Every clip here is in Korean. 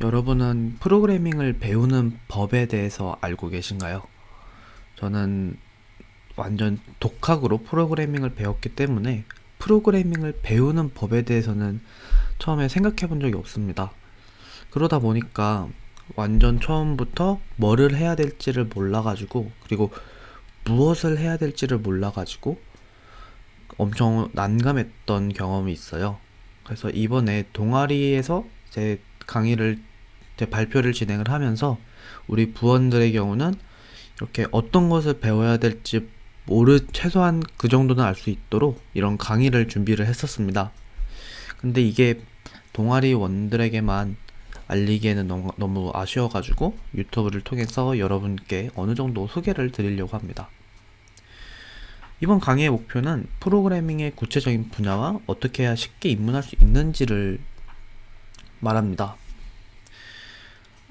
여러분은 프로그래밍을 배우는 법에 대해서 알고 계신가요? 저는 완전 독학으로 프로그래밍을 배웠기 때문에 프로그래밍을 배우는 법에 대해서는 처음에 생각해 본 적이 없습니다. 그러다 보니까 완전 처음부터 뭐를 해야 될지를 몰라가지고, 그리고 무엇을 해야 될지를 몰라가지고 엄청 난감했던 경험이 있어요. 그래서 이번에 동아리에서 제 발표를 진행을 하면서 우리 부원들의 경우는 이렇게 어떤 것을 배워야 될지 최소한 그 정도는 알 수 있도록 이런 강의를 준비를 했었습니다. 근데 이게 동아리원들에게만 알리기에는 너무 아쉬워가지고 유튜브를 통해서 여러분께 어느 정도 소개를 드리려고 합니다. 이번 강의의 목표는 프로그래밍의 구체적인 분야와 어떻게 해야 쉽게 입문할 수 있는지를 말합니다.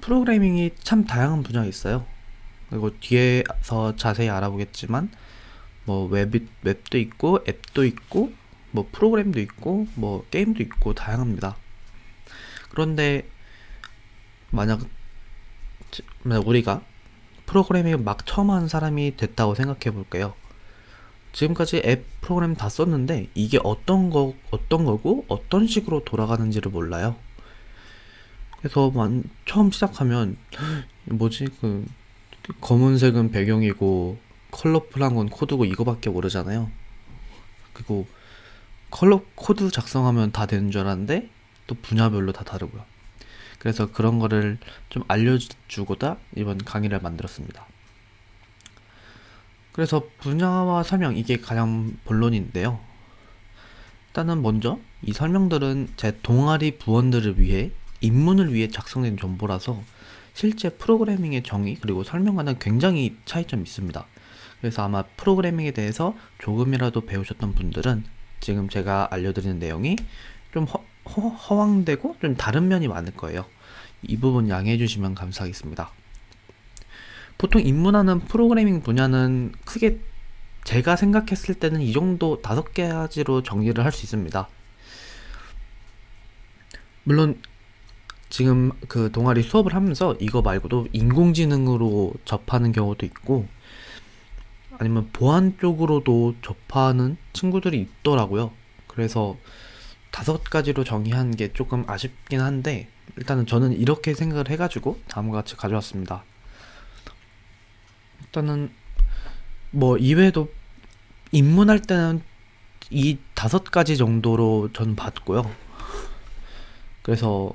프로그래밍이 참 다양한 분야가 있어요. 그리고 뒤에서 자세히 알아보겠지만 뭐 웹도 있고 앱도 있고 뭐 프로그램도 있고 뭐 게임도 있고 다양합니다. 그런데 만약 우리가 프로그래밍을 막 처음 하는 사람이 됐다고 생각해 볼게요. 지금까지 앱 프로그램 다 썼는데 이게 어떤 거고 어떤 식으로 돌아가는지를 몰라요. 그래서 처음 시작하면 뭐지 검은색은 배경이고 컬러풀한 건 코드고 이거밖에 모르잖아요. 그리고 컬러 코드 작성하면 다 되는 줄 알았는데 또 분야별로 다 다르고요. 그래서 그런 거를 좀 알려주고자 이번 강의를 만들었습니다. 그래서 분야와 설명, 이게 가장 본론인데요. 일단은 먼저 이 설명들은 제 동아리 부원들을 위해 입문을 위해 작성된 정보라서 실제 프로그래밍의 정의 그리고 설명과는 굉장히 차이점이 있습니다. 그래서 아마 프로그래밍에 대해서 조금이라도 배우셨던 분들은 지금 제가 알려드리는 내용이 좀 허황되고 좀 다른 면이 많을 거예요. 이 부분 양해해 주시면 감사하겠습니다. 보통 입문하는 프로그래밍 분야는 크게 제가 생각했을 때는 이 정도 5가지로 정리를 할 수 있습니다. 물론 지금 그 동아리 수업을 하면서 이거 말고도 인공지능으로 접하는 경우도 있고 아니면 보안 쪽으로도 접하는 친구들이 있더라고요. 그래서 5가지로 정의한 게 조금 아쉽긴 한데 일단은 저는 이렇게 생각을 해가지고 다음과 같이 가져왔습니다. 일단은 뭐 이외에도 입문할 때는 이 5가지 정도로 전 봤고요. 그래서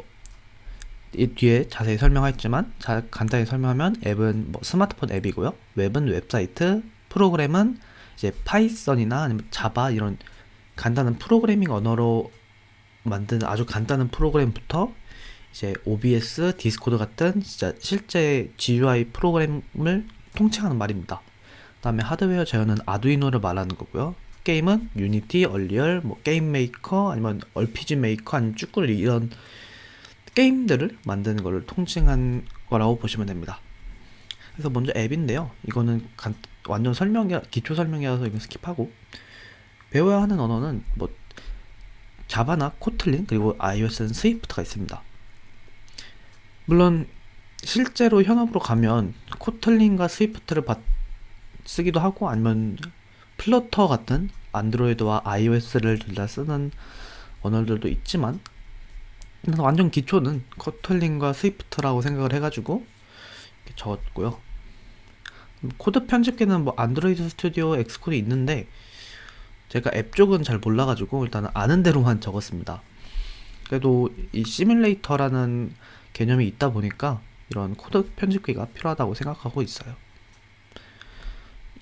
이 뒤에 자세히 설명했지만 간단히 설명하면 앱은 뭐 스마트폰 앱이고요. 웹은 웹사이트, 프로그램은 이제 파이썬이나 아니면 자바 이런 간단한 프로그래밍 언어로 만든 아주 간단한 프로그램부터 이제 OBS, 디스코드 같은 진짜 실제 GUI 프로그램을 통칭하는 말입니다. 그다음에 하드웨어 제어는 아두이노를 말하는 거고요. 게임은 유니티, 얼리얼, 뭐 게임 메이커 아니면 RPG 메이커 아니면 쭈꾸리 이런 게임들을 만드는 것을 통칭한 거라고 보시면 됩니다. 그래서 먼저 앱인데요. 이거는 완전 기초 설명이라서 이건 스킵하고 배워야 하는 언어는 뭐 자바나 코틀린 그리고 iOS는 스위프트가 있습니다. 물론 실제로 현업으로 가면 코틀린과 스위프트를 쓰기도 하고 아니면 플러터 같은 안드로이드와 iOS를 둘 다 쓰는 언어들도 있지만 완전 기초는 코틀린과 스위프트라고 생각을 해가지고 이렇게 적었고요. 코드 편집기는 뭐 안드로이드 스튜디오, 엑스코드 있는데 제가 앱 쪽은 잘 몰라가지고 일단 아는 대로만 적었습니다. 그래도 이 시뮬레이터라는 개념이 있다 보니까 이런 코드 편집기가 필요하다고 생각하고 있어요.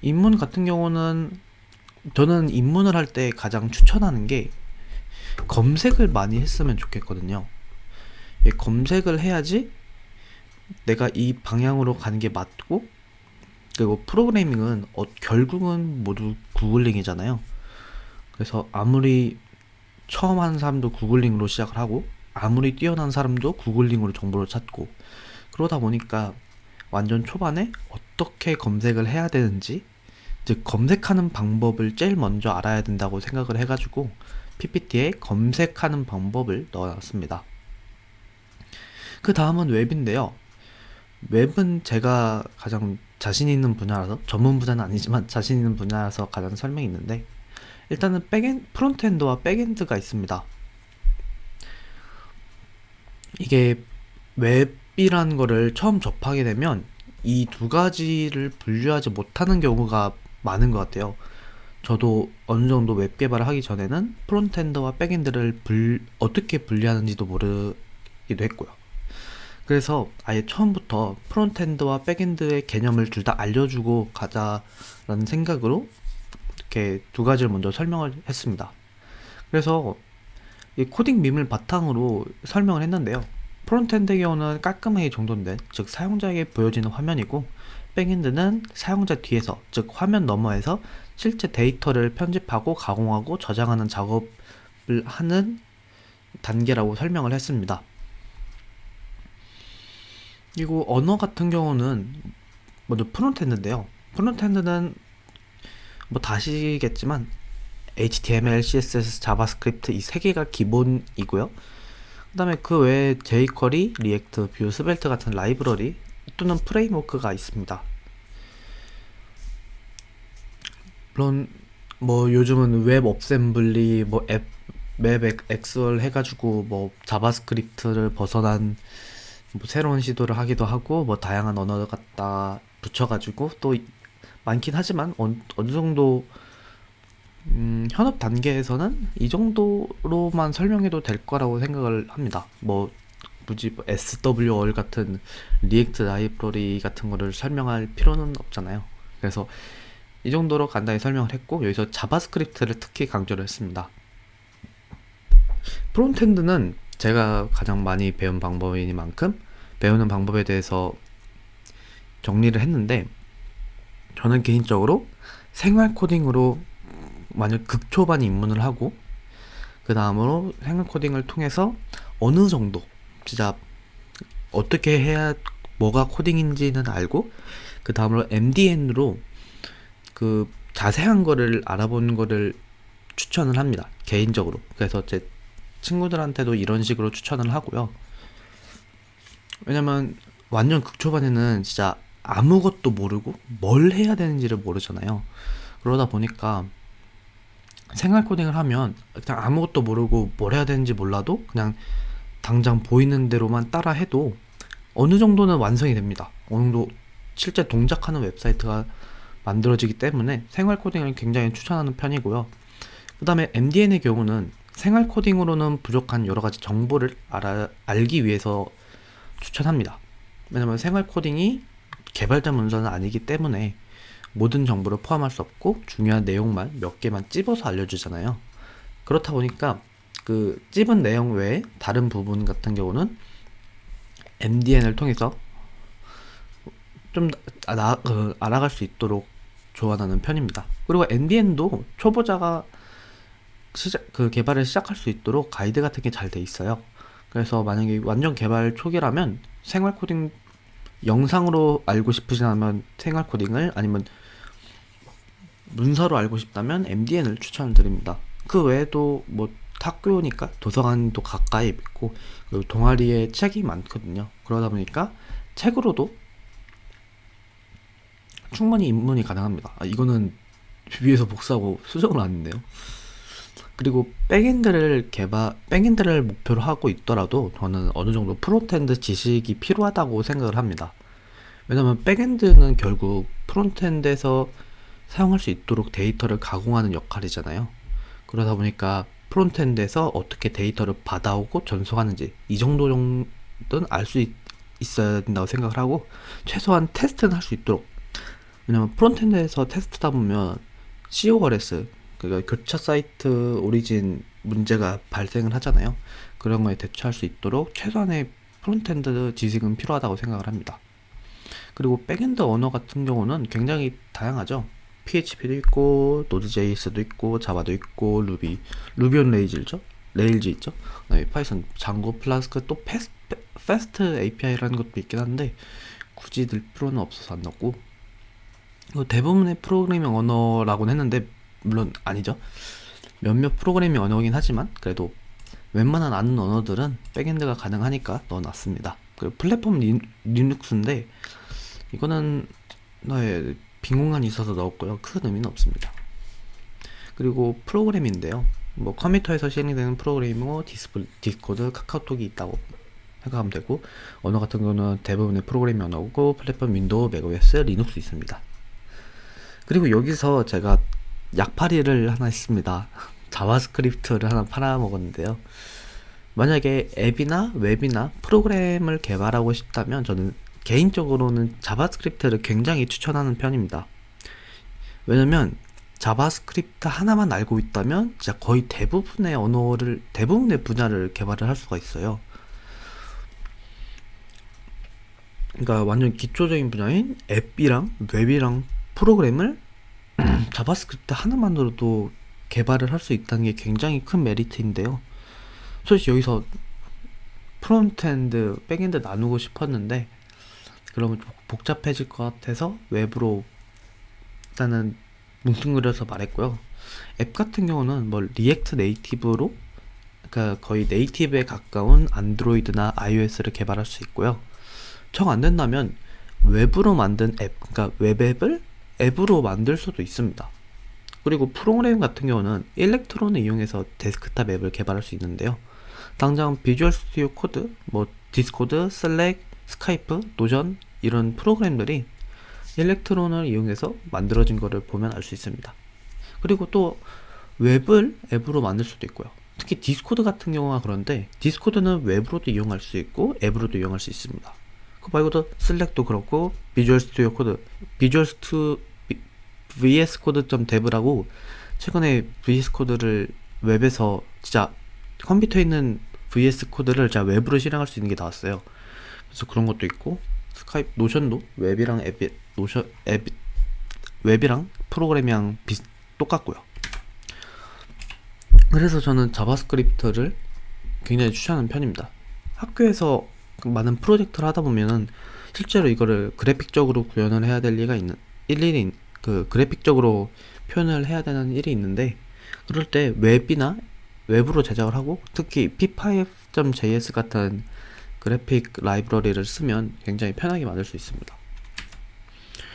입문 같은 경우는 저는 입문을 할 때 가장 추천하는 게 검색을 많이 했으면 좋겠거든요. 검색을 해야지 내가 이 방향으로 가는 게 맞고, 그리고 프로그래밍은 결국은 모두 구글링이잖아요. 그래서 아무리 처음 하는 사람도 구글링으로 시작을 하고 아무리 뛰어난 사람도 구글링으로 정보를 찾고, 그러다 보니까 완전 초반에 어떻게 검색을 해야 되는지, 즉 검색하는 방법을 제일 먼저 알아야 된다고 생각을 해가지고 PPT에 검색하는 방법을 넣어놨습니다. 그 다음은 웹인데요. 웹은 제가 가장 자신 있는 분야라서, 전문 분야는 아니지만 자신 있는 분야라서 가장 설명이 있는데, 일단은 프론트엔드와 백엔드가 있습니다. 이게 웹이라는 거를 처음 접하게 되면 이 두 가지를 분류하지 못하는 경우가 많은 것 같아요. 저도 어느 정도 웹 개발을 하기 전에는 프론트엔드와 백엔드를 어떻게 분리하는지도 모르기도 했고요. 그래서 아예 처음부터 프론트엔드와 백엔드의 개념을 둘 다 알려주고 가자라는 생각으로 이렇게 두 가지를 먼저 설명을 했습니다. 그래서 이 코딩 밈을 바탕으로 설명을 했는데요. 프론트엔드의 경우는 깔끔하게 정돈된, 즉 사용자에게 보여지는 화면이고, 백엔드는 사용자 뒤에서, 즉 화면 너머에서 실제 데이터를 편집하고 가공하고 저장하는 작업을 하는 단계라고 설명을 했습니다. 그리고 언어 같은 경우는 먼저 프론트엔드인데요. 프론트엔드는 뭐 다 아시겠지만 HTML, CSS, 자바스크립트 이 세 개가 기본이고요. 그 다음에 그 외에 jQuery, 리액트, 뷰, 스벨트 같은 라이브러리 또는 프레임워크가 있습니다. 물론 뭐 요즘은 웹 어셈블리, 뭐 웹 엑스얼 해가지고 뭐 자바스크립트를 벗어난 뭐 새로운 시도를 하기도 하고, 뭐 다양한 언어를 갖다 붙여가지고 또 많긴 하지만 어느 정도 현업 단계에서는 이 정도로만 설명해도 될 거라고 생각을 합니다. 뭐 굳이 뭐 SWR 같은 리액트 라이브러리 같은 거를 설명할 필요는 없잖아요. 그래서 이 정도로 간단히 설명을 했고, 여기서 자바스크립트를 특히 강조를 했습니다. 프론트엔드는 제가 가장 많이 배운 방법이니만큼 배우는 방법에 대해서 정리를 했는데, 저는 개인적으로 생활 코딩으로 만약 극초반 입문을 하고, 그 다음으로 생활 코딩을 통해서 어느 정도 진짜 어떻게 해야 뭐가 코딩인지는 알고, 그 다음으로 MDN으로 그 자세한 거를 알아보는 거를 추천을 합니다, 개인적으로. 그래서 제 친구들한테도 이런 식으로 추천을 하고요. 왜냐면 완전 극초반에는 진짜 아무것도 모르고 뭘 해야 되는지를 모르잖아요. 그러다 보니까 생활 코딩을 하면 그냥 아무것도 모르고 뭘 해야 되는지 몰라도 그냥 당장 보이는 대로만 따라 해도 어느 정도는 완성이 됩니다. 어느 정도 실제 동작하는 웹사이트가 만들어지기 때문에 생활 코딩을 굉장히 추천하는 편이고요. 그 다음에 MDN의 경우는 생활 코딩으로는 부족한 여러 가지 정보를 알기 위해서 추천합니다. 왜냐면 생활 코딩이 개발자 문서는 아니기 때문에 모든 정보를 포함할 수 없고 중요한 내용만 몇 개만 찝어서 알려주잖아요. 그렇다 보니까 그 찝은 내용 외에 다른 부분 같은 경우는 MDN을 통해서 좀 알아갈 수 있도록 조언하는 편입니다. 그리고 MDN도 초보자가 개발을 시작할 수 있도록 가이드 같은 게 잘 돼 있어요. 그래서 만약에 완전 개발 초기라면 생활 코딩 영상으로 알고 싶으시다면 생활 코딩을, 아니면 문서로 알고 싶다면 MDN을 추천을 드립니다. 그 외에도 뭐 학교니까 도서관도 가까이 있고, 그리고 동아리에 책이 많거든요. 그러다 보니까 책으로도 충분히 입문이 가능합니다. 이거는 위에서 복사하고 수정을 안 했네요. 그리고 백엔드를 목표로 하고 있더라도 저는 어느 정도 프론트엔드 지식이 필요하다고 생각을 합니다. 왜냐면 백엔드는 결국 프론트엔드에서 사용할 수 있도록 데이터를 가공하는 역할이잖아요. 그러다 보니까 프론트엔드에서 어떻게 데이터를 받아오고 전송하는지 이 정도 정도는 알 수 있어야 된다고 생각을 하고, 최소한 테스트는 할 수 있도록. 왜냐면 프론트엔드에서 테스트다 보면 CORS, 그러니까 교차 사이트 오리진 문제가 발생을 하잖아요. 그런 거에 대처할 수 있도록 최소한의 프론트엔드 지식은 필요하다고 생각을 합니다. 그리고 백엔드 언어 같은 경우는 굉장히 다양하죠. PHP도 있고, 노드.js도 있고, 자바도 있고, 루비 온 레일즈 있죠. 그다음에 파이썬, 장고, 플라스크, 또 패스트 API라는 것도 있긴 한데 굳이 늘 필요는 없어서 안 넣고, 대부분의 프로그래밍 언어라고는 했는데 물론 아니죠. 몇몇 프로그래밍 언어이긴 하지만 그래도 웬만한 아는 언어들은 백엔드가 가능하니까 넣어놨습니다. 그 플랫폼 리눅스인데 이거는 빈 공간이 있어서 넣었고요. 큰 의미는 없습니다. 그리고 프로그램인데요. 뭐 컴퓨터에서 실행되는 프로그램이고 디스코드, 카카오톡이 있다고 생각하면 되고, 언어 같은 경우는 대부분의 프로그래밍 언어고 플랫폼 윈도우, 맥OS, 리눅스 있습니다. 그리고 여기서 제가 약팔이를 하나 했습니다. 자바스크립트를 하나 팔아먹었는데요. 만약에 앱이나 웹이나 프로그램을 개발하고 싶다면 저는 개인적으로는 자바스크립트를 굉장히 추천하는 편입니다. 왜냐면 자바스크립트 하나만 알고 있다면 진짜 거의 대부분의 분야를 개발을 할 수가 있어요. 그러니까 완전 기초적인 분야인 앱이랑 웹이랑 프로그램을 자바스크립트 하나만으로도 개발을 할 수 있다는 게 굉장히 큰 메리트인데요. 솔직히 여기서 프론트엔드, 백엔드 나누고 싶었는데 그러면 좀 복잡해질 것 같아서 웹으로 일단은 뭉뚱그려서 말했고요. 앱 같은 경우는 뭐 리액트 네이티브로, 그러니까 거의 네이티브에 가까운 안드로이드나 iOS를 개발할 수 있고요. 정 안 된다면 웹으로 만든 앱, 그러니까 웹앱을 앱으로 만들 수도 있습니다. 그리고 프로그램 같은 경우는 일렉트론을 이용해서 데스크탑 앱을 개발할 수 있는데요. 당장 비주얼 스튜디오 코드, 뭐 디스코드, 슬랙, 스카이프, 노션 이런 프로그램들이 일렉트론을 이용해서 만들어진 거를 보면 알 수 있습니다. 그리고 또 웹을 앱으로 만들 수도 있고요. 특히 디스코드 같은 경우가 그런데 디스코드는 웹으로도 이용할 수 있고 앱으로도 이용할 수 있습니다. 그 말고도 슬랙도 그렇고 비주얼 스튜디오 코드, vscode.dev라고 최근에 vs 코드를 웹에서 진짜 컴퓨터에 있는 vs 코드를 진짜 웹으로 실행할 수 있는 게 나왔어요. 그래서 그런 것도 있고, 스카이프, 노션도 웹이랑 프로그램이랑 똑같고요. 그래서 저는 자바스크립트를 굉장히 추천하는 편입니다. 학교에서 많은 프로젝트를 하다 보면은 실제로 이거를 그래픽적으로 구현을 해야 될 일일이 그래픽적으로 표현을 해야 되는 일이 있는데, 그럴 때 웹으로 제작을 하고 특히 p5.js 같은 그래픽 라이브러리를 쓰면 굉장히 편하게 만들 수 있습니다.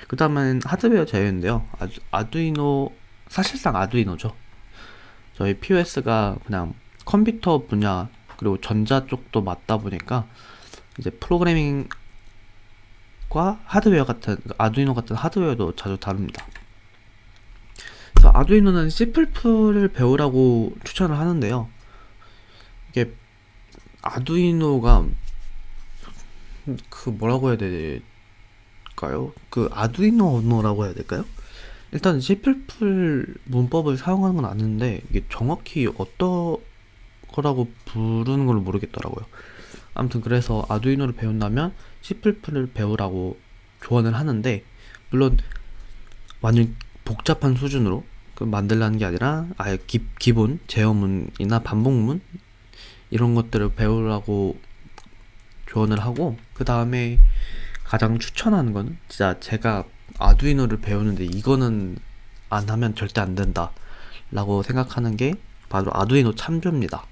그 다음은 하드웨어 제어인데요. 사실상 아두이노죠. 저희 POS가 그냥 컴퓨터 분야 그리고 전자 쪽도 맞다 보니까 이제 프로그래밍과 아두이노 같은 하드웨어도 자주 다룹니다. 그래서 아두이노는 C++를 배우라고 추천을 하는데요. 이게 아두이노가 뭐라고 해야 될까요? 아두이노 언어라고 해야 될까요? 일단 C++ 문법을 사용하는 건 아는데 이게 정확히 어떤 거라고 부르는 걸 모르겠더라고요. 아무튼 그래서 아두이노를 배운다면 C++를 배우라고 조언을 하는데, 물론 완전 복잡한 수준으로 만들라는 게 아니라 아예 기본 제어문이나 반복문 이런 것들을 배우라고 조언을 하고, 그 다음에 가장 추천하는 거는 진짜 제가 아두이노를 배우는데 이거는 안 하면 절대 안 된다 라고 생각하는 게 바로 아두이노 참조입니다.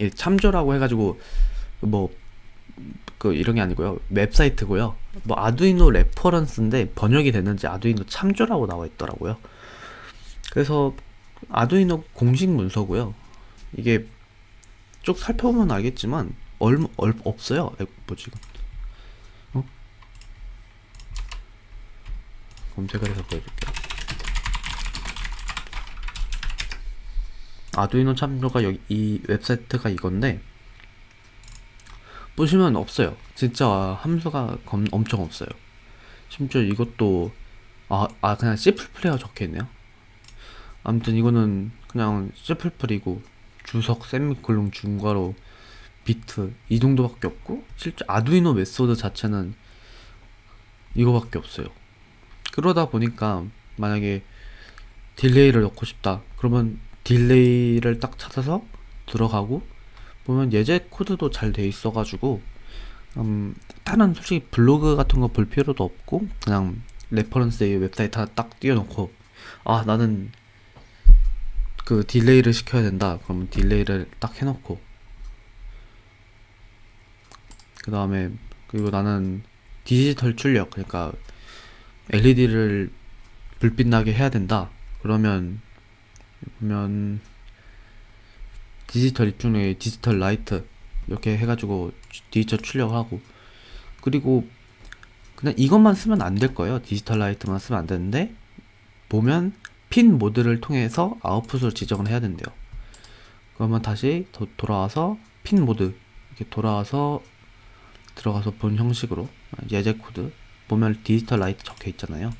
이 참조라고 해가지고 이런 게 아니고요. 웹사이트고요. 아두이노 레퍼런스인데 번역이 됐는지 아두이노 참조라고 나와 있더라고요. 그래서 아두이노 공식 문서고요. 이게 쭉 살펴보면 알겠지만 없어요. 지금 검색을 해서 보여줄게요. 아두이노 참조가 이 웹사이트가 이건데 보시면 없어요. 진짜 함수가 엄청 없어요. 심지어 이것도 그냥 C++가 적혀있네요. 아무튼 이거는 그냥 C++이고 주석, 세미콜론, 중괄호, 비트 이 정도밖에 없고, 실제 아두이노 메소드 자체는 이거밖에 없어요. 그러다 보니까 만약에 딜레이를 넣고 싶다 그러면 딜레이를 딱 찾아서 들어가고, 보면 예제 코드도 잘 돼 있어가지고 다른 솔직히 블로그 같은 거 볼 필요도 없고 그냥 레퍼런스에 웹사이트 하나 딱 띄워놓고 나는 딜레이를 시켜야 된다 그러면 딜레이를 딱 해놓고, 그 다음에 그리고 나는 디지털 출력, 그러니까 LED를 불빛 나게 해야 된다. 그러면 디지털 입중에 디지털 라이트 이렇게 해가지고 디지털 출력하고, 그리고 그냥 이것만 쓰면 안 될 거예요. 디지털 라이트만 쓰면 안 되는데, 보면 핀 모드를 통해서 아웃풋을 지정을 해야 된대요. 그러면 다시 돌아와서 핀 모드 이렇게 돌아와서 들어가서 본 형식으로 예제 코드 보면 디지털 라이트 적혀 있잖아요.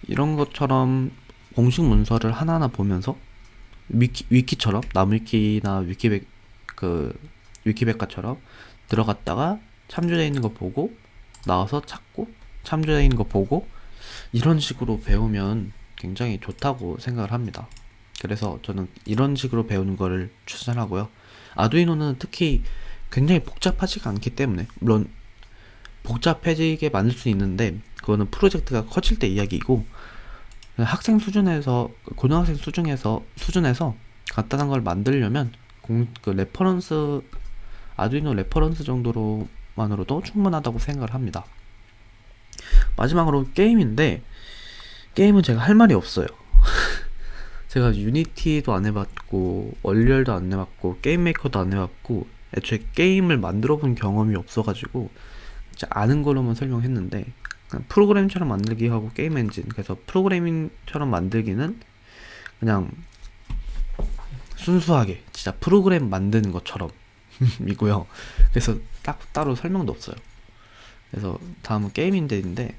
이런 것처럼 공식 문서를 하나하나 보면서 위키처럼 나무위키나 위키백과처럼 들어갔다가 참조되어 있는 거 보고 나와서 찾고 참조되어 있는 거 보고, 이런 식으로 배우면 굉장히 좋다고 생각을 합니다. 그래서 저는 이런 식으로 배우는 거를 추천하고요. 아두이노는 특히 굉장히 복잡하지가 않기 때문에, 물론 복잡해지게 만들 수 있는데 그거는 프로젝트가 커질 때 이야기이고, 학생 수준에서 고등학생 수준에서 간단한 걸 만들려면 레퍼런스, 아두이노 레퍼런스 정도로만으로도 충분하다고 생각을 합니다. 마지막으로 게임인데, 게임은 제가 할 말이 없어요. 제가 유니티도 안 해봤고 얼리얼도 안 해봤고 게임 메이커도 안 해봤고 애초에 게임을 만들어 본 경험이 없어가지고 진짜 아는 걸로만 설명했는데, 그냥 프로그램처럼 만들기 하고 게임 엔진, 그래서 프로그래밍처럼 만들기는 그냥 순수하게 진짜 프로그램 만드는 것처럼 이고요. 그래서 따로 설명도 없어요. 그래서 다음은 게임 인데인데,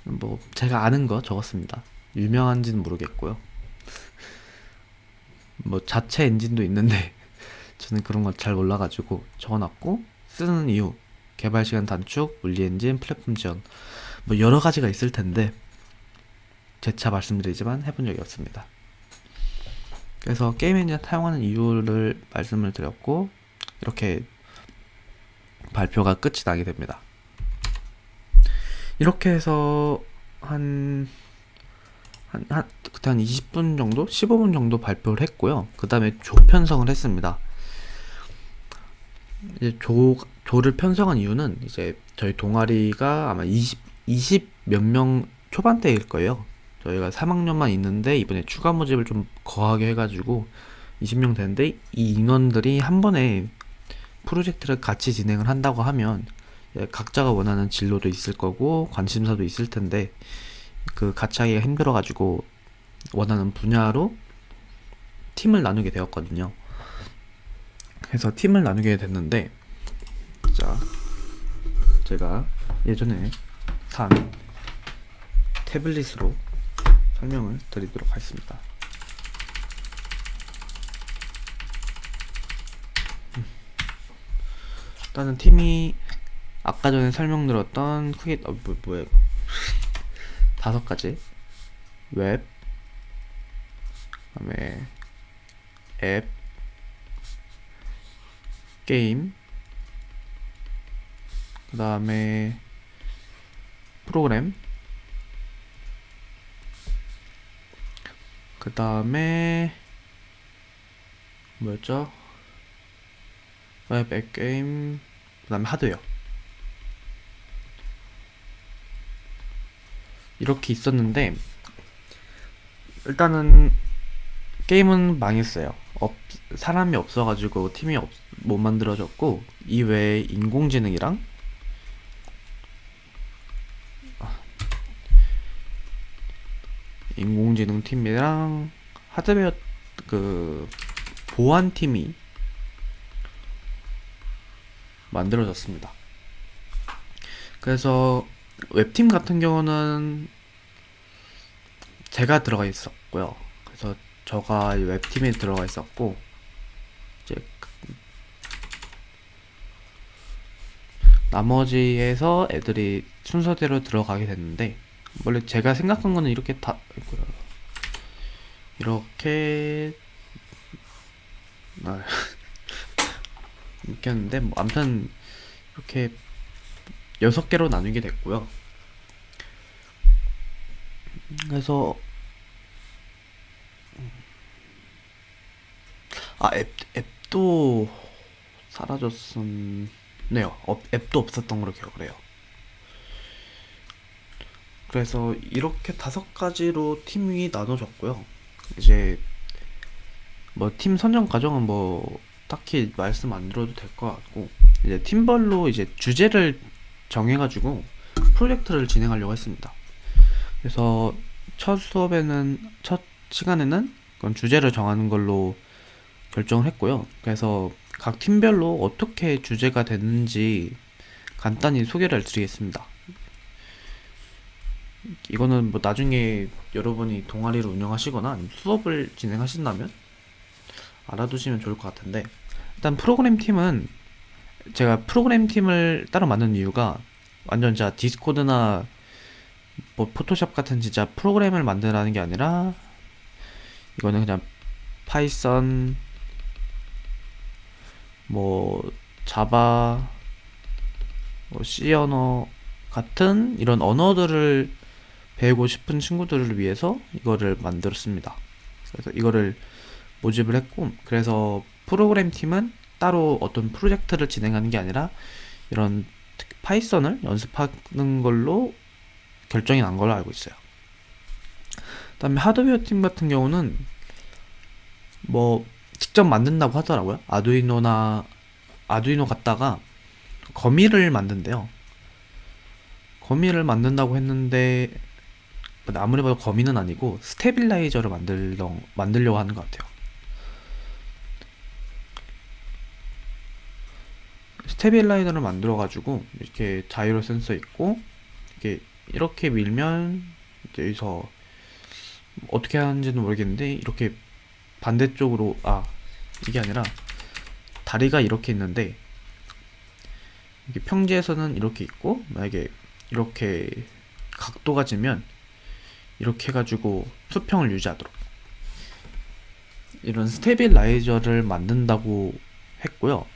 뭐 제가 아는 거 적었습니다. 유명한지는 모르겠고요. 뭐 자체 엔진도 있는데 저는 그런 거 잘 몰라가지고 적어놨고, 쓰는 이유, 개발 시간 단축, 물리 엔진, 플랫폼 지원, 뭐 여러 가지가 있을 텐데 재차 말씀드리지만 해본 적이 없습니다. 그래서 게임 엔진 사용하는 이유를 말씀을 드렸고, 이렇게 발표가 끝이 나게 됩니다. 이렇게 해서 그때 한 20분 정도? 15분 정도 발표를 했고요. 그 다음에 조 편성을 했습니다. 이제 조를 편성한 이유는, 이제 저희 동아리가 아마 20 몇 명 초반대일 거예요. 저희가 3학년만 있는데 이번에 추가 모집을 좀 거하게 해가지고 20명 되는데, 이 인원들이 한 번에 프로젝트를 같이 진행을 한다고 하면 각자가 원하는 진로도 있을 거고 관심사도 있을 텐데, 그 같이 하기가 힘들어가지고 원하는 분야로 팀을 나누게 되었거든요. 그래서 팀을 나누게 됐는데, 자, 제가 예전에 산 태블릿으로 설명을 드리도록 하겠습니다. 일단은 팀이 아까 전에 설명드렸던 크게 뭐야 5가지: 웹, 그다음에 앱, 게임, 그 다음에 프로그램, 그 다음에 뭐였죠? 웹, 앱, 게임, 그 다음에 하드웨어. 이렇게 있었는데, 일단은 게임은 망했어요. 사람이 없어가지고 팀이 못 만들어졌고, 이외에 인공지능이랑 인공지능 팀이랑 하드웨어 보안 팀이 만들어졌습니다. 그래서 웹팀 같은 경우는 제가 들어가 있었고요. 그래서 저가 웹팀에 들어가 있었고, 이제 나머지에서 애들이 순서대로 들어가게 됐는데, 원래 제가 생각한 거는 이렇게 이렇게 했는데, 뭐 아무튼 이렇게 6개로 나누게 됐고요. 그래서 앱도 사라졌음. 네요. 앱도 없었던 걸로 기억을 해요. 그래서 이렇게 5가지로 팀이 나눠졌고요. 이제 뭐 팀 선정 과정은 뭐 딱히 말씀 안 드려도 될 것 같고, 이제 팀별로 이제 주제를 정해가지고 프로젝트를 진행하려고 했습니다. 그래서 첫 시간에는 그건 주제를 정하는 걸로 결정을 했고요. 그래서 각 팀별로 어떻게 주제가 됐는지 간단히 소개를 드리겠습니다. 이거는 뭐 나중에 여러분이 동아리를 운영하시거나 아니면 수업을 진행하신다면 알아두시면 좋을 것 같은데, 일단 프로그램 팀은 제가 프로그램 팀을 따로 만든 이유가 완전 진짜 디스코드나 뭐 포토샵 같은 진짜 프로그램을 만드라는 게 아니라, 이거는 그냥 파이썬, 뭐 자바, 뭐 C 언어 같은 이런 언어들을 배우고 싶은 친구들을 위해서 이거를 만들었습니다. 그래서 이거를 모집을 했고, 그래서 프로그램 팀은 따로 어떤 프로젝트를 진행하는 게 아니라 이런 파이썬을 연습하는 걸로 결정이 난 걸로 알고 있어요. 그다음에 하드웨어 팀 같은 경우는 뭐 직접 만든다고 하더라고요. 아두이노 갖다가 거미를 만든대요. 거미를 만든다고 했는데 아무리 봐도 거미는 아니고 스테빌라이저를 만들려고 하는 것 같아요. 스테빌라이저를 만들어가지고 이렇게 자이로 센서 있고, 이렇게 밀면 이제 여기서 어떻게 하는지는 모르겠는데, 이렇게 반대쪽으로, 이게 아니라 다리가 이렇게 있는데, 이게 평지에서는 이렇게 있고, 만약에 이렇게 각도가 지면 이렇게 해가지고 수평을 유지하도록 이런 스테빌라이저를 만든다고 했고요.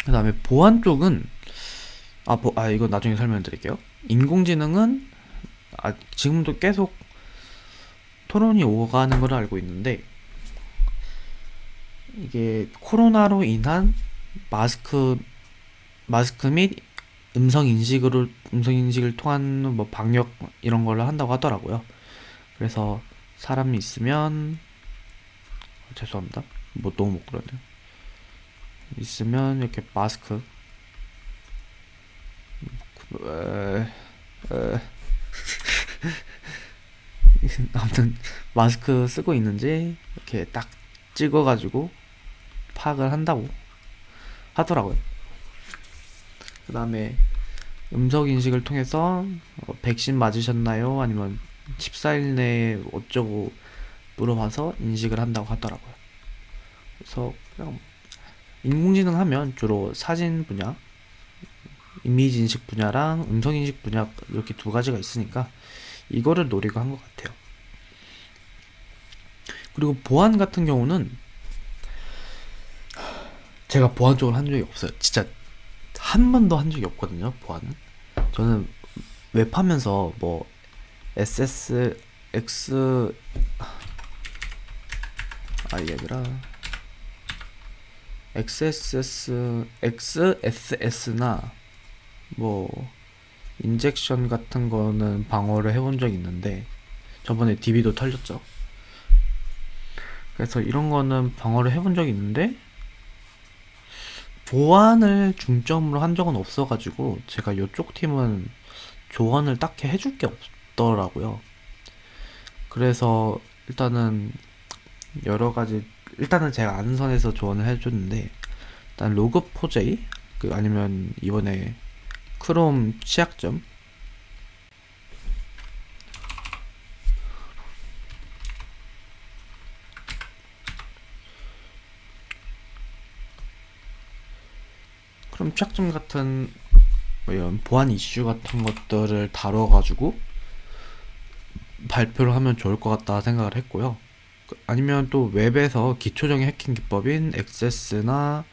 그 다음에 보안 쪽은 이거 나중에 설명드릴게요. 인공지능은 지금도 계속 토론이 오가는 걸 알고 있는데, 이게 코로나로 인한 마스크 및 음성 인식을 통한 뭐 방역 이런 걸로 한다고 하더라고요. 그래서 사람이 있으면, 죄송합니다. 뭐 너무 못 그러네요. 있으면 이렇게 마스크 아무튼 마스크 쓰고 있는지 이렇게 딱 찍어가지고 파악을 한다고 하더라고요. 그 다음에 음성 인식을 통해서 백신 맞으셨나요? 아니면 14일 내에 어쩌고 물어봐서 인식을 한다고 하더라고요. 그래서 그냥 인공지능 하면 주로 사진 분야, 이미지 인식 분야랑 음성 인식 분야 이렇게 2가지가 있으니까 이거를 노리고 한 것 같아요. 그리고 보안 같은 경우는 제가 보안 쪽을 한 적이 없어요. 진짜 한 번도 한 적이 없거든요. 보안은 저는 웹하면서 뭐 SSX 이게 아니라 XSS나 뭐 인젝션 같은 거는 방어를 해본 적이 있는데, 저번에 DB도 털렸죠. 그래서 이런 거는 방어를 해본 적이 있는데 보안을 중점으로 한 적은 없어가지고 제가 이쪽 팀은 조언을 딱히 해줄 게 없더라고요. 그래서 일단은 여러 가지, 일단은 제가 아는 선에서 조언을 해줬는데, 일단 로그4j 아니면 이번에 크롬 취약점, 같은 뭐 이런 보안 이슈 같은 것들을 다뤄가지고 발표를 하면 좋을 것 같다 생각을 했고요. 아니면 또 웹에서 기초적인 해킹 기법인 액세스나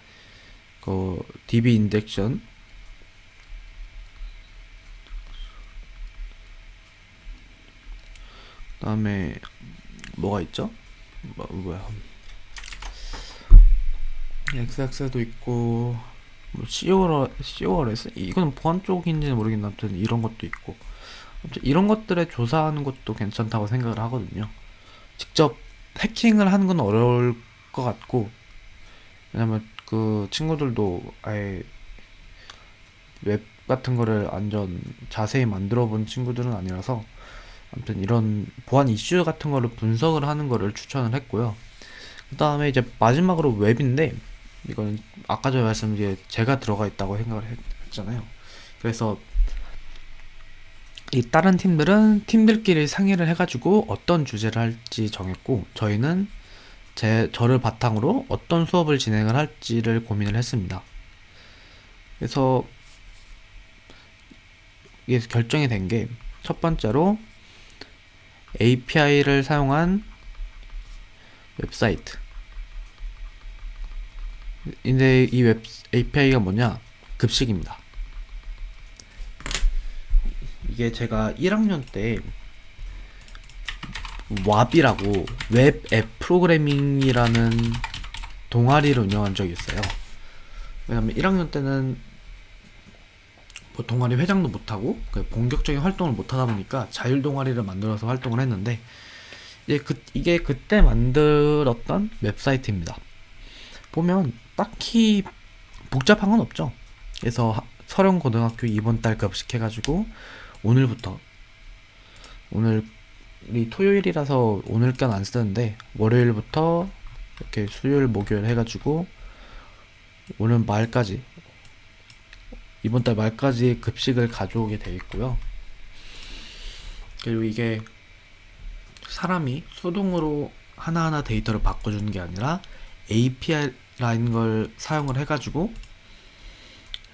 DB 인젝션, 그다음에 뭐가 있죠? 뭐야? XX도 있고 뭐 CORS 이거는 보안 쪽인지는 모르겠는데 아무튼 이런 것도 있고 아무튼 이런 것들에 조사하는 것도 괜찮다고 생각을 하거든요. 직접 해킹을 하는 건 어려울 것 같고 왜냐면 그 친구들도 아예 웹 같은 거를 완전 자세히 만들어 본 친구들은 아니라서 아무튼 이런 보안 이슈 같은 거를 분석을 하는 거를 추천을 했고요. 그 다음에 이제 마지막으로 웹인데 이거는 아까 전에 말씀드린 제가 들어가 있다고 생각을 했잖아요. 그래서 이 다른 팀들은 팀들끼리 상의를 해가지고 어떤 주제를 할지 정했고 저희는 저를 바탕으로 어떤 수업을 진행을 할지를 고민을 했습니다. 그래서 이게 결정이 된 게 첫 번째로 API를 사용한 웹사이트. 근데 이 웹 API가 뭐냐? 급식입니다. 이게 제가 1학년 때 왑이라고 웹 앱 프로그래밍이라는 동아리를 운영한 적이 있어요. 왜냐면 1학년 때는 뭐 동아리 회장도 못하고 본격적인 활동을 못하다 보니까 자율 동아리를 만들어서 활동을 했는데 이게 그때 만들었던 웹사이트입니다. 보면 딱히 복잡한 건 없죠. 그래서 서령고등학교 이번 달 급식해가지고 오늘부터 오늘이 토요일이라서 오늘 건 안 쓰는데 월요일부터 이렇게 수요일 목요일 해가지고 오늘 말까지 이번 달 말까지 급식을 가져오게 돼 있고요. 그리고 이게 사람이 수동으로 하나하나 데이터를 바꿔주는 게 아니라 API라는 걸 사용을 해가지고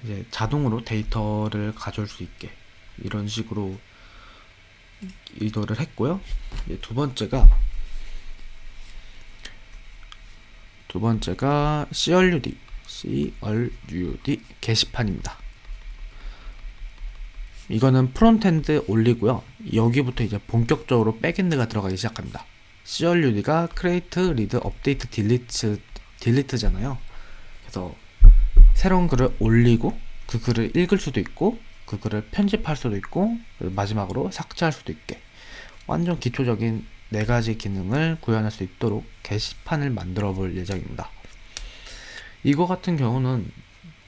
이제 자동으로 데이터를 가져올 수 있게 이런 식으로 의도를 했고요. 이제 두 번째가 CRUD 게시판입니다. 이거는 프론트엔드 올리고요. 여기부터 이제 본격적으로 백엔드가 들어가기 시작합니다. CRUD가 create, read, update, delete잖아요. 그래서 새로운 글을 올리고 그 글을 읽을 수도 있고 그 글을 편집할 수도 있고 마지막으로 삭제할 수도 있게 완전 기초적인 4가지 기능을 구현할 수 있도록 게시판을 만들어 볼 예정입니다. 이거 같은 경우는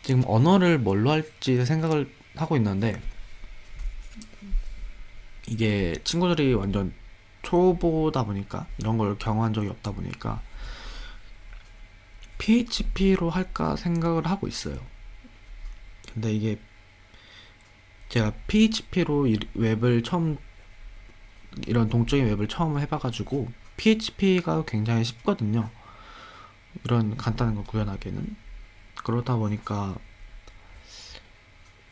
지금 언어를 뭘로 할지 생각을 하고 있는데 이게 친구들이 완전 초보다 보니까 이런 걸 경험한 적이 없다 보니까 PHP로 할까 생각을 하고 있어요. 근데 이게 제가 PHP로 웹을 처음 이런 동적인 웹을 처음 해봐가지고 PHP가 굉장히 쉽거든요. 이런 간단한 걸 구현하기에는. 그러다 보니까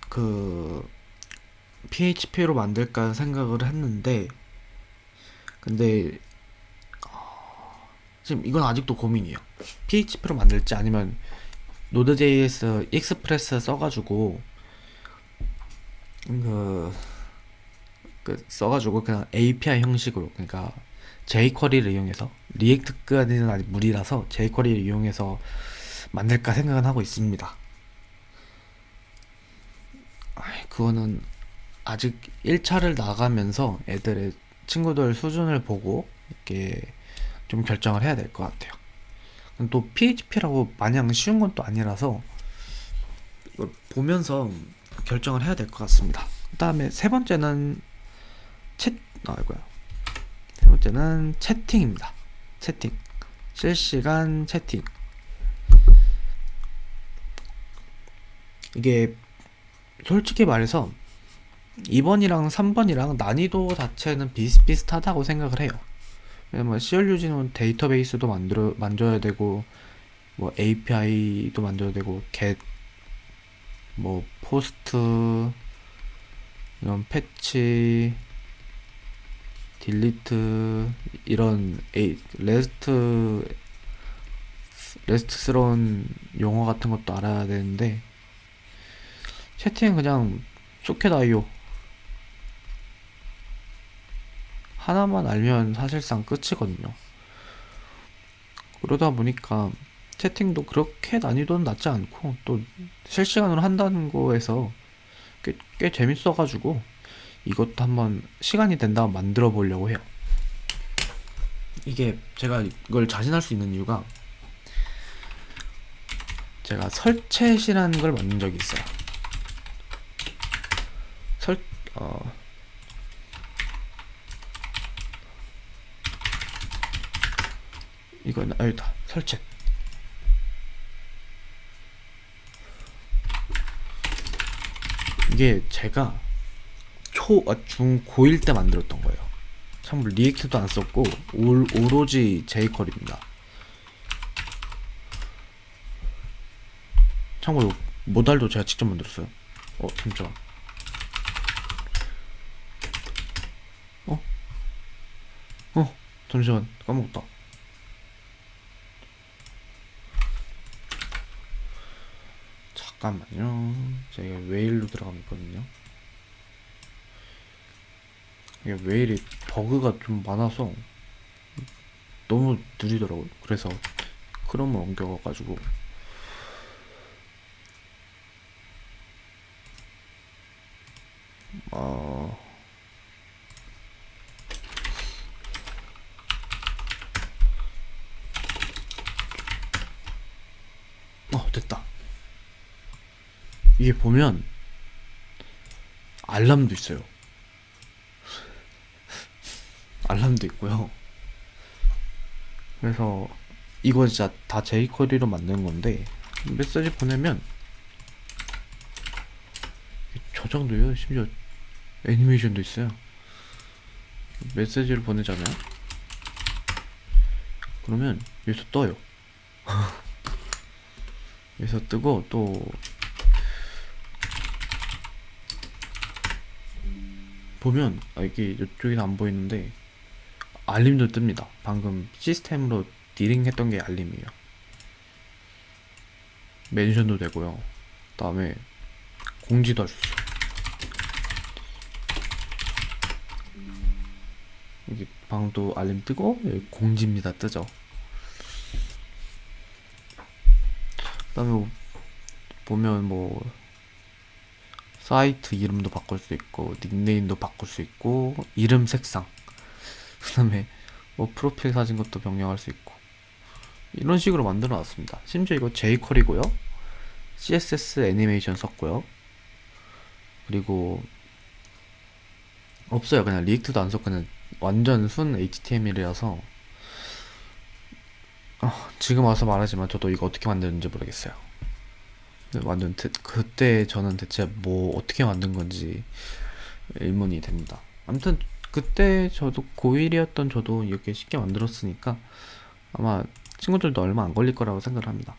그 PHP로 만들까 생각을 했는데 근데 지금 이건 아직도 고민이에요. PHP로 만들지 아니면 노드.js 익스프레스 써가지고 써가지고 그냥 API 형식으로 그러니까 jQuery를 이용해서 리액트까지는 아직 무리라서 jQuery를 이용해서 만들까 생각은 하고 있습니다. 그거는 아직 1차를 나가면서 애들의 친구들 수준을 보고 이렇게 좀 결정을 해야 될 것 같아요. 또 PHP라고 마냥 쉬운 건 또 아니라서 이걸 보면서 결정을 해야 될 것 같습니다. 그 다음에 세 번째는 채팅입니다. 채팅. 실시간 채팅. 이게 솔직히 말해서 2번이랑 3번이랑 난이도 자체는 비슷비슷하다고 생각을 해요. 왜냐면 CRUG는 데이터베이스도 만들어야 되고 뭐 API도 만들어야 되고 get 뭐 포스트 이런 패치 딜리트 이런 레스트스러운 용어 같은 것도 알아야 되는데 채팅은 그냥 소켓.io 하나만 알면 사실상 끝이거든요. 그러다 보니까 채팅도 그렇게 난이도는 낮지 않고 또 실시간으로 한다는 거에서 꽤 재밌어가지고 이것도 한번 시간이 된다면 만들어 보려고 해요. 이게 제가 이걸 자신할 수 있는 이유가 제가 설챗이라는 걸 만든 적이 있어요. 설 이건 여기다 설챗. 이게 제가 중 고1 때 만들었던 거예요. 참고로 리액트도 안 썼고 오로지 제이컬입니다. 참고로 모달도 제가 직접 만들었어요. 잠시만. 잠시만, 까먹었다. 잠깐만요. 제가 웨일로 들어가면 있거든요. 이게 웨일이 버그가 좀 많아서 너무 느리더라고요. 그래서 크롬을 옮겨가가지고 됐다. 이게 보면 알람도 있어요. 알람도 있고요. 그래서 이거 진짜 다 제이쿼리로 만든 건데 메시지 보내면 저장도요. 심지어 애니메이션도 있어요. 메시지를 보내잖아요. 그러면 여기서 떠요. 여기서 뜨고 또 보면 이게 이쪽에는 안 보이는데 알림도 뜹니다. 방금 시스템으로 디링 했던 게 알림이에요. 멘션도 되고요. 그 다음에 공지도 할 수 있어요. 여기 방도 알림 뜨고 여기 공지입니다 뜨죠. 그 다음에 보면 뭐 사이트 이름도 바꿀 수 있고 닉네임도 바꿀 수 있고 이름 색상 그 다음에 뭐 프로필 사진 것도 변경할 수 있고 이런 식으로 만들어 놨습니다. 심지어 이거 jQuery고요. CSS 애니메이션 썼고요. 그리고 없어요. 그냥 리액트도 안 썼고 그냥 완전 순 HTML이라서 지금 와서 말하지만 저도 이거 어떻게 만드는지 모르겠어요. 완전 그때 저는 대체 뭐 어떻게 만든 건지 의문이 됩니다. 아무튼 그때 저도 고1이었던 저도 이렇게 쉽게 만들었으니까 아마 친구들도 얼마 안 걸릴 거라고 생각을 합니다.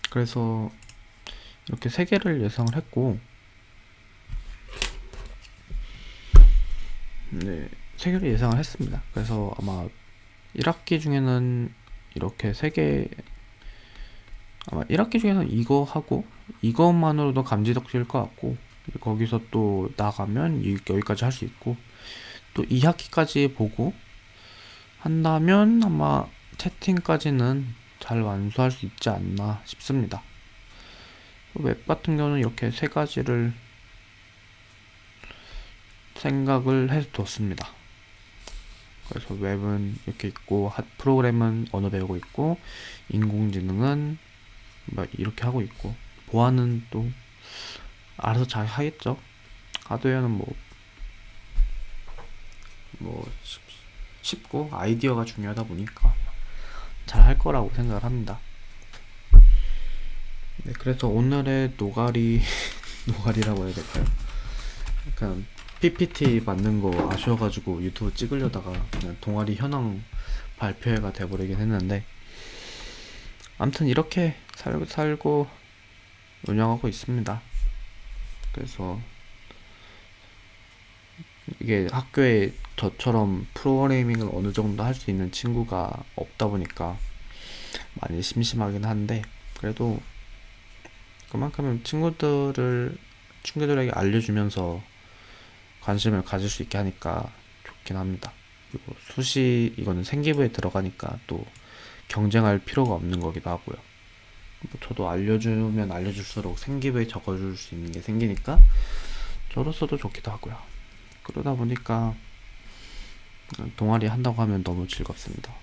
그래서 이렇게 3개를 예상을 했고 네, 3개를 예상을 했습니다. 그래서 아마 1학기 중에는 이렇게 3개 아마 1학기 중에는 이거 하고 이것만으로도 감지덕지일 것 같고 거기서 또 나가면 여기까지 할 수 있고 또 2학기까지 보고 한다면 아마 채팅까지는 잘 완수할 수 있지 않나 싶습니다. 웹 같은 경우는 이렇게 3가지를 생각을 해뒀습니다. 그래서 웹은 이렇게 있고 프로그램은 언어 배우고 있고 인공지능은 뭐 이렇게 하고 있고 보안은 또 알아서 잘 하겠죠. 하드웨어는 쉽고 아이디어가 중요하다 보니까 잘 할 거라고 생각을 합니다. 네, 그래서 오늘의 노가리라고 해야 될까요? 약간 PPT 만든 거 아쉬워가지고 유튜브 찍으려다가 그냥 동아리 현황 발표회가 돼버리긴 했는데 아무튼 이렇게 살고 운영하고 있습니다. 그래서 이게 학교에 저처럼 프로그래밍을 어느 정도 할 수 있는 친구가 없다 보니까 많이 심심하긴 한데 그래도 그만큼 친구들에게 알려주면서 관심을 가질 수 있게 하니까 좋긴 합니다. 그리고 이거는 생기부에 들어가니까 또 경쟁할 필요가 없는 거기도 하고요. 뭐 저도 알려주면 알려줄수록 생기부에 적어줄 수 있는 게 생기니까 저로서도 좋기도 하고요. 그러다 보니까 동아리 한다고 하면 너무 즐겁습니다.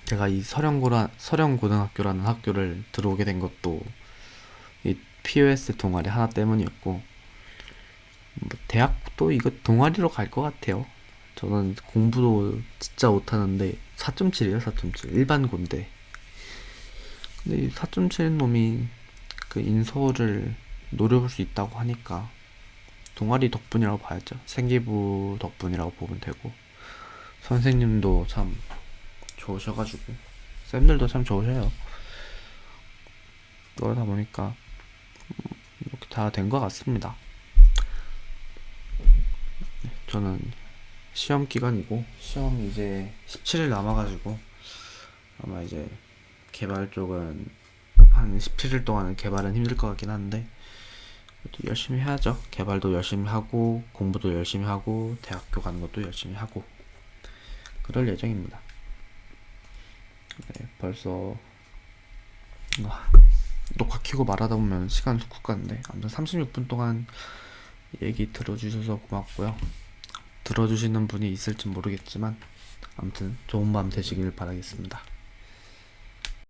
제가 이 서령고등학교라는 학교를 들어오게 된 것도 이 POS 동아리 하나 때문이었고, 뭐 대학도 이거 동아리로 갈 것 같아요. 저는 공부도 진짜 못하는데 4.7이에요. 4.7 일반고인데, 근데 이 4.7인 놈이 그 인서울을 노려볼 수 있다고 하니까 동아리 덕분이라고 봐야죠. 생기부 덕분이라고 보면 되고, 선생님도 참 좋으셔가지고 쌤들도 참 좋으셔요. 그러다 보니까 이렇게 다 된 것 같습니다. 저는 시험 기간이고, 시험 이제 17일 남아가지고 아마 이제 개발 쪽은 한 17일 동안은 개발은 힘들 것 같긴 한데, 그래도 열심히 해야죠. 개발도 열심히 하고 공부도 열심히 하고 대학교 가는 것도 열심히 하고 그럴 예정입니다. 네, 벌써 녹화 켜고 말하다 보면 시간 훅훅 가는데, 아무튼 36분 동안 얘기 들어주셔서 고맙고요. 들어주시는 분이 있을지 모르겠지만 아무튼 좋은 밤 되시길 바라겠습니다.